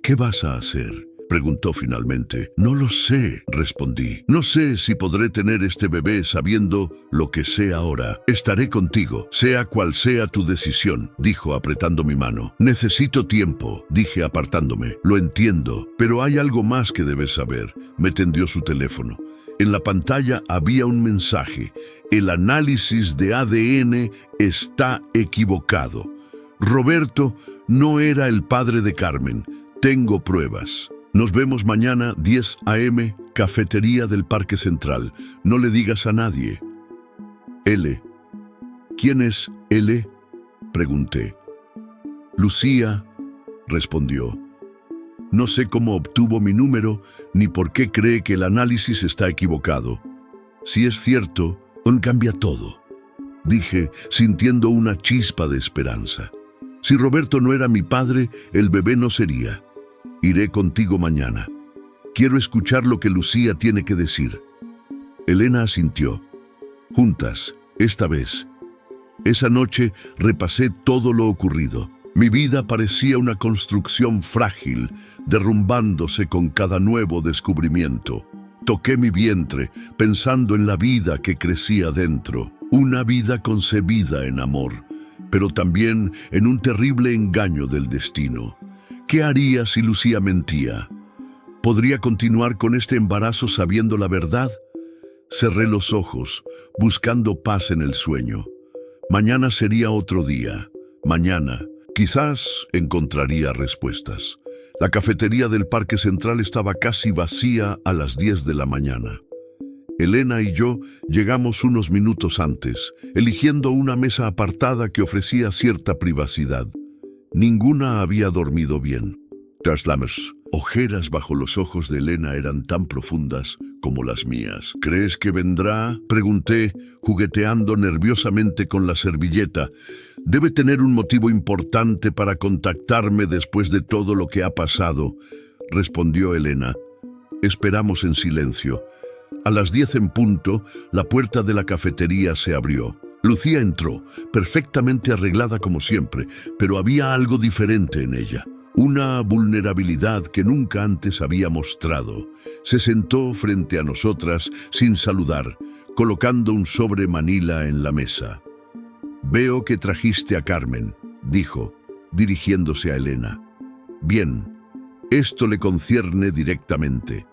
¿Qué vas a hacer?, preguntó finalmente. No lo sé, respondí. No sé si podré tener este bebé sabiendo lo que sé ahora. Estaré contigo, sea cual sea tu decisión, dijo apretando mi mano. Necesito tiempo, dije apartándome. Lo entiendo, pero hay algo más que debes saber. Me tendió su teléfono. En la pantalla había un mensaje. El análisis de ADN está equivocado. Roberto no era el padre de Carmen. Tengo pruebas. Nos vemos mañana, 10 a.m., cafetería del Parque Central. No le digas a nadie. L. ¿Quién es L?, pregunté. Lucía, respondió. No sé cómo obtuvo mi número, ni por qué cree que el análisis está equivocado. Si es cierto, cambia todo, dije, sintiendo una chispa de esperanza. Si Roberto no era mi padre, el bebé no sería. Iré contigo mañana. Quiero escuchar lo que Lucía tiene que decir. Elena asintió. Juntas, esta vez. Esa noche repasé todo lo ocurrido. Mi vida parecía una construcción frágil, derrumbándose con cada nuevo descubrimiento. Toqué mi vientre, pensando en la vida que crecía dentro. Una vida concebida en amor, pero también en un terrible engaño del destino. ¿Qué haría si Lucía mentía? ¿Podría continuar con este embarazo sabiendo la verdad? Cerré los ojos, buscando paz en el sueño. Mañana sería otro día. Mañana, quizás encontraría respuestas. La cafetería del Parque Central estaba casi vacía a las 10 de la mañana. Elena y yo llegamos unos minutos antes, eligiendo una mesa apartada que ofrecía cierta privacidad. Ninguna había dormido bien. Tras las ojeras bajo los ojos de Elena eran tan profundas como las mías. ¿Crees que vendrá?, pregunté, jugueteando nerviosamente con la servilleta. Debe tener un motivo importante para contactarme después de todo lo que ha pasado, respondió Elena. Esperamos en silencio. A las 10 en punto, la puerta de la cafetería se abrió. Lucía entró, perfectamente arreglada como siempre, pero había algo diferente en ella. Una vulnerabilidad que nunca antes había mostrado. Se sentó frente a nosotras sin saludar, colocando un sobre manila en la mesa. «Veo que trajiste a Carmen», dijo, dirigiéndose a Elena. «Bien, esto le concierne directamente».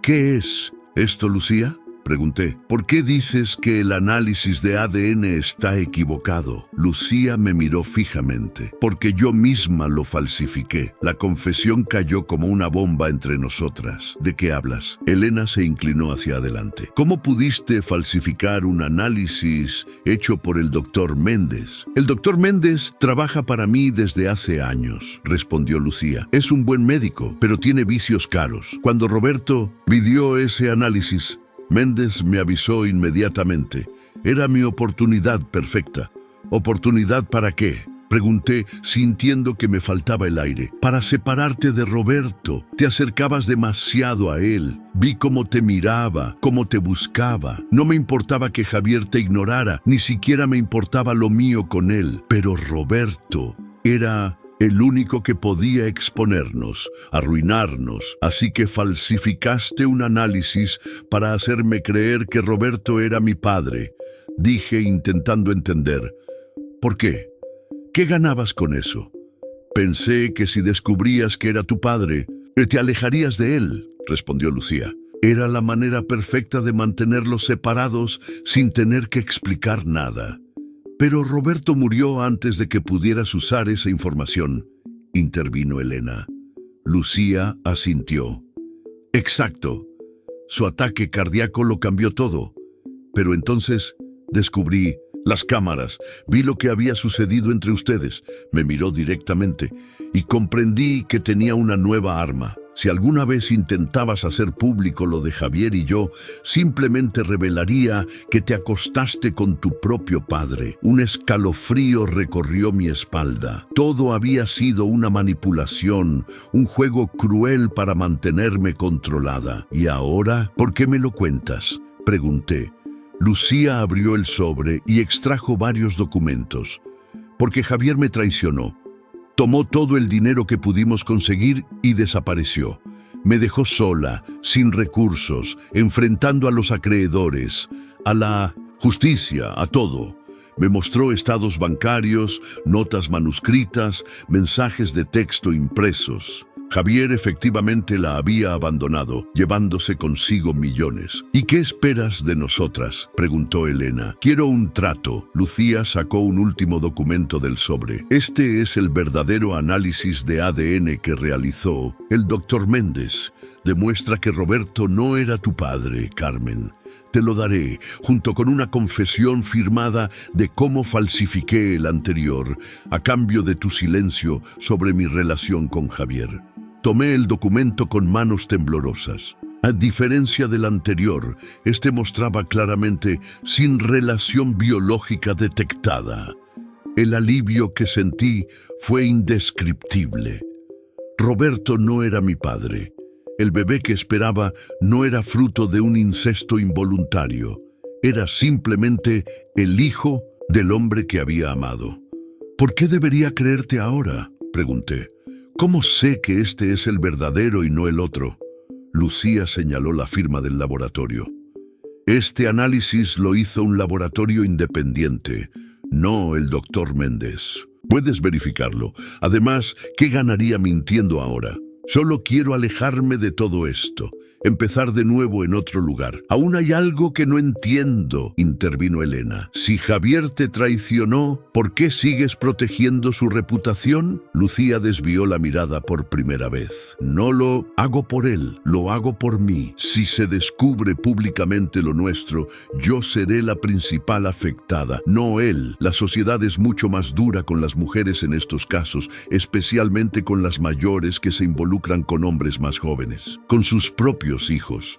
«¿Qué es esto, Lucía?», pregunté. «¿Por qué dices que el análisis de ADN está equivocado?». Lucía me miró fijamente. «Porque yo misma lo falsifiqué». La confesión cayó como una bomba entre nosotras. «¿De qué hablas?». Elena se inclinó hacia adelante. «¿Cómo pudiste falsificar un análisis hecho por el doctor Méndez?». «El doctor Méndez trabaja para mí desde hace años», respondió Lucía. «Es un buen médico, pero tiene vicios caros. Cuando Roberto pidió ese análisis, Méndez me avisó inmediatamente. Era mi oportunidad perfecta. ¿Oportunidad para qué?», pregunté, sintiendo que me faltaba el aire. «Para separarte de Roberto. Te acercabas demasiado a él. Vi cómo te miraba, cómo te buscaba. No me importaba que Javier te ignorara, ni siquiera me importaba lo mío con él. Pero Roberto era el único que podía exponernos, arruinarnos. Así que falsificaste un análisis para hacerme creer que Roberto era mi padre», dije, intentando entender. «¿Por qué? ¿Qué ganabas con eso?». «Pensé que si descubrías que era tu padre, te alejarías de él», respondió Lucía. «Era la manera perfecta de mantenerlos separados sin tener que explicar nada». «Pero Roberto murió antes de que pudieras usar esa información», intervino Elena. Lucía asintió. «Exacto. Su ataque cardíaco lo cambió todo. Pero entonces descubrí Las cámaras. Vi lo que había sucedido entre ustedes. Me miró directamente y comprendí que tenía una nueva arma. Si alguna vez intentabas hacer público lo de Javier y yo, simplemente revelaría que te acostaste con tu propio padre. Un escalofrío recorrió mi espalda. Todo había sido una manipulación, un juego cruel para mantenerme controlada. ¿Y ahora? ¿Por qué me lo cuentas?, pregunté. Lucía abrió el sobre y extrajo varios documentos. Porque Javier me traicionó. Tomó todo el dinero que pudimos conseguir y desapareció. Me dejó sola, sin recursos, enfrentando a los acreedores, a la justicia, a todo. Me mostró estados bancarios, notas manuscritas, mensajes de texto impresos. Javier efectivamente la había abandonado, llevándose consigo millones. ¿Y qué esperas de nosotras?, preguntó Elena. Quiero un trato. Lucía sacó un último documento del sobre. Este es el verdadero análisis de ADN que realizó el doctor Méndez. Demuestra que Roberto no era tu padre, Carmen. Te lo daré, junto con una confesión firmada de cómo falsifiqué el anterior, a cambio de tu silencio sobre mi relación con Javier. Tomé el documento con manos temblorosas. A diferencia del anterior, este mostraba claramente sin relación biológica detectada. El alivio que sentí fue indescriptible. Roberto no era mi padre. El bebé que esperaba no era fruto de un incesto involuntario. Era simplemente el hijo del hombre que había amado. ¿Por qué debería creerte ahora?, pregunté. ¿Cómo sé que este es el verdadero y no el otro? Lucía señaló la firma del laboratorio. Este análisis lo hizo un laboratorio independiente, no el doctor Méndez. Puedes verificarlo. Además, ¿qué ganaría mintiendo ahora? Solo quiero alejarme de todo esto, empezar de nuevo en otro lugar. Aún hay algo que no entiendo, intervino Elena. Si Javier te traicionó, ¿por qué sigues protegiendo su reputación? Lucía desvió la mirada por primera vez. No lo hago por él, lo hago por mí. Si se descubre públicamente lo nuestro, yo seré la principal afectada, no él. La sociedad es mucho más dura con las mujeres en estos casos, especialmente con las mayores que se involucran con hombres más jóvenes, con sus propios hijos.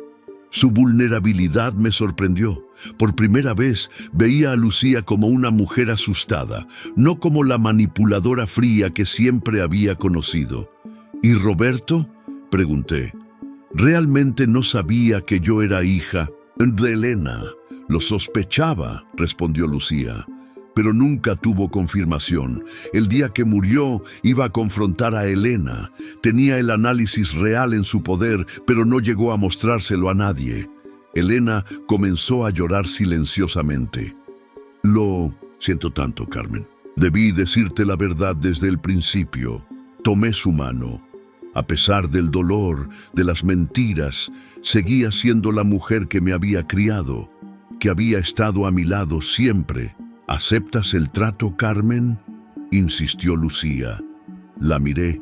Su vulnerabilidad me sorprendió. Por primera vez veía a Lucía como una mujer asustada, no como la manipuladora fría que siempre había conocido. ¿Y Roberto?, pregunté. Realmente no sabía que yo era hija de Elena. Lo sospechaba, respondió Lucía, pero nunca tuvo confirmación. El día que murió iba a confrontar a Elena. Tenía el análisis real en su poder, pero no llegó a mostrárselo a nadie. Elena comenzó a llorar silenciosamente. Lo siento tanto, Carmen. Debí decirte la verdad desde el principio. Tomé su mano. A pesar del dolor, de las mentiras, seguía siendo la mujer que me había criado, que había estado a mi lado siempre. ¿Aceptas el trato, Carmen?, insistió Lucía. La miré,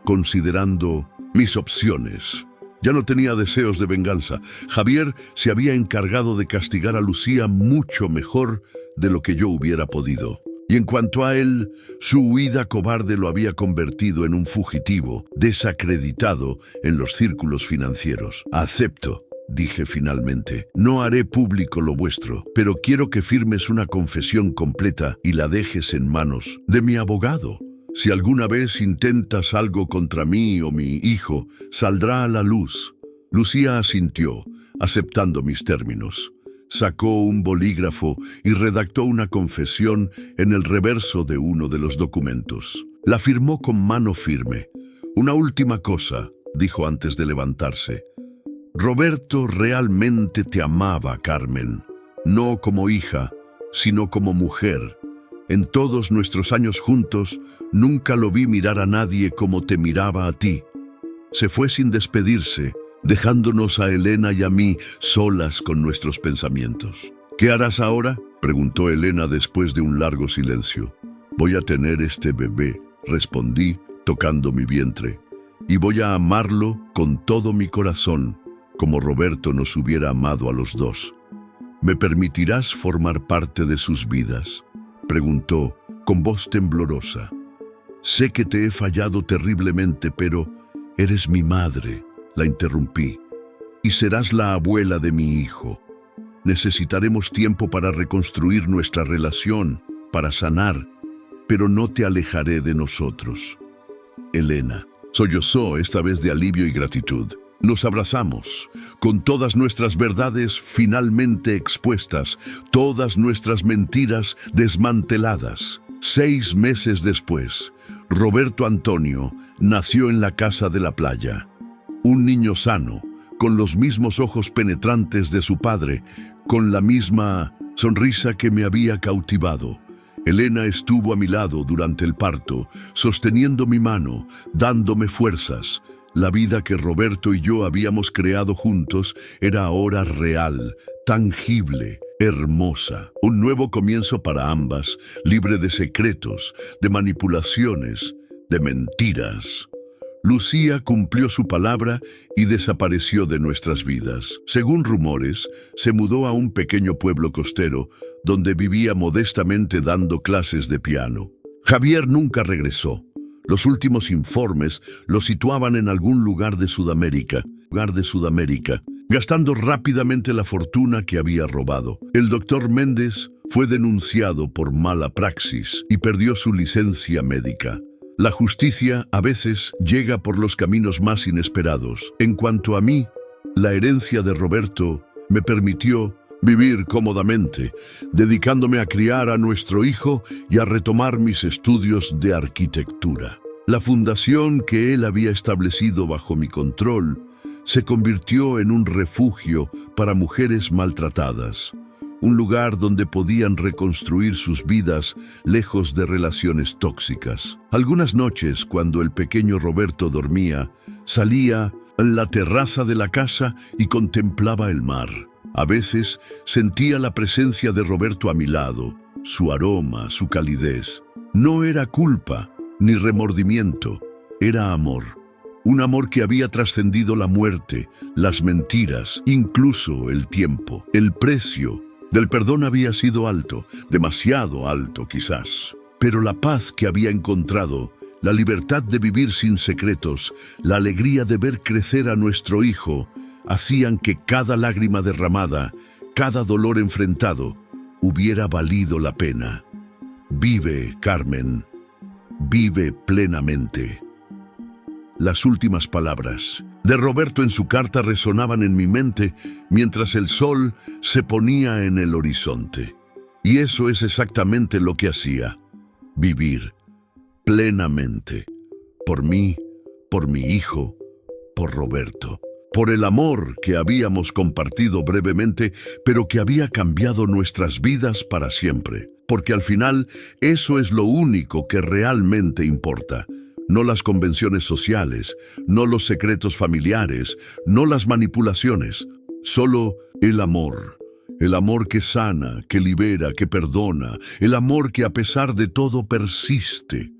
considerando mis opciones. Ya no tenía deseos de venganza. Javier se había encargado de castigar a Lucía mucho mejor de lo que yo hubiera podido. Y en cuanto a él, su huida cobarde lo había convertido en un fugitivo, desacreditado en los círculos financieros. Acepto, dije finalmente. No haré público lo vuestro, pero quiero que firmes una confesión completa y la dejes en manos de mi abogado. Si alguna vez intentas algo contra mí o mi hijo, saldrá a la luz. Lucía asintió, aceptando mis términos. Sacó un bolígrafo y redactó una confesión en el reverso de uno de los documentos. La firmó con mano firme. Una última cosa, dijo antes de levantarse. Roberto realmente te amaba, Carmen. No como hija, sino como mujer. En todos nuestros años juntos, nunca lo vi mirar a nadie como te miraba a ti. Se fue sin despedirse, dejándonos a Elena y a mí solas con nuestros pensamientos. ¿Qué harás ahora?, preguntó Elena después de un largo silencio. Voy a tener este bebé, respondí, tocando mi vientre, y voy a amarlo con todo mi corazón, como Roberto nos hubiera amado a los dos. ¿Me permitirás formar parte de sus vidas?, preguntó con voz temblorosa. Sé que te he fallado terriblemente, pero eres mi madre, la interrumpí, y serás la abuela de mi hijo. Necesitaremos tiempo para reconstruir nuestra relación, para sanar, pero no te alejaré de nosotros. Elena sollozó, esta vez de alivio y gratitud. Nos abrazamos, con todas nuestras verdades finalmente expuestas, todas nuestras mentiras desmanteladas. 6 meses después, Roberto Antonio nació en la casa de la playa. Un niño sano, con los mismos ojos penetrantes de su padre, con la misma sonrisa que me había cautivado. Elena estuvo a mi lado durante el parto, sosteniendo mi mano, dándome fuerzas. La vida que Roberto y yo habíamos creado juntos era ahora real, tangible, hermosa. Un nuevo comienzo para ambas, libre de secretos, de manipulaciones, de mentiras. Lucía cumplió su palabra y desapareció de nuestras vidas. Según rumores, se mudó a un pequeño pueblo costero, donde vivía modestamente dando clases de piano. Javier nunca regresó. Los últimos informes lo situaban en algún lugar de Sudamérica, gastando rápidamente la fortuna que había robado. El doctor Méndez fue denunciado por mala praxis y perdió su licencia médica. La justicia a veces llega por los caminos más inesperados. En cuanto a mí, la herencia de Roberto me permitió vivir cómodamente, dedicándome a criar a nuestro hijo y a retomar mis estudios de arquitectura. La fundación que él había establecido bajo mi control se convirtió en un refugio para mujeres maltratadas, un lugar donde podían reconstruir sus vidas lejos de relaciones tóxicas. Algunas noches, cuando el pequeño Roberto dormía, salía a la terraza de la casa y contemplaba el mar. A veces sentía la presencia de Roberto a mi lado, su aroma, su calidez. No era culpa ni remordimiento, era amor. Un amor que había trascendido la muerte, las mentiras, incluso el tiempo. El precio del perdón había sido alto, demasiado alto quizás. Pero la paz que había encontrado, la libertad de vivir sin secretos, la alegría de ver crecer a nuestro hijo, hacían que cada lágrima derramada, cada dolor enfrentado, hubiera valido la pena. Vive, Carmen, vive plenamente. Las últimas palabras de Roberto en su carta resonaban en mi mente mientras el sol se ponía en el horizonte. Y eso es exactamente lo que hacía: vivir plenamente. Por mí, por mi hijo, por Roberto. Por el amor que habíamos compartido brevemente, pero que había cambiado nuestras vidas para siempre. Porque al final, eso es lo único que realmente importa. No las convenciones sociales, no los secretos familiares, no las manipulaciones. Solo el amor. El amor que sana, que libera, que perdona. El amor que a pesar de todo persiste.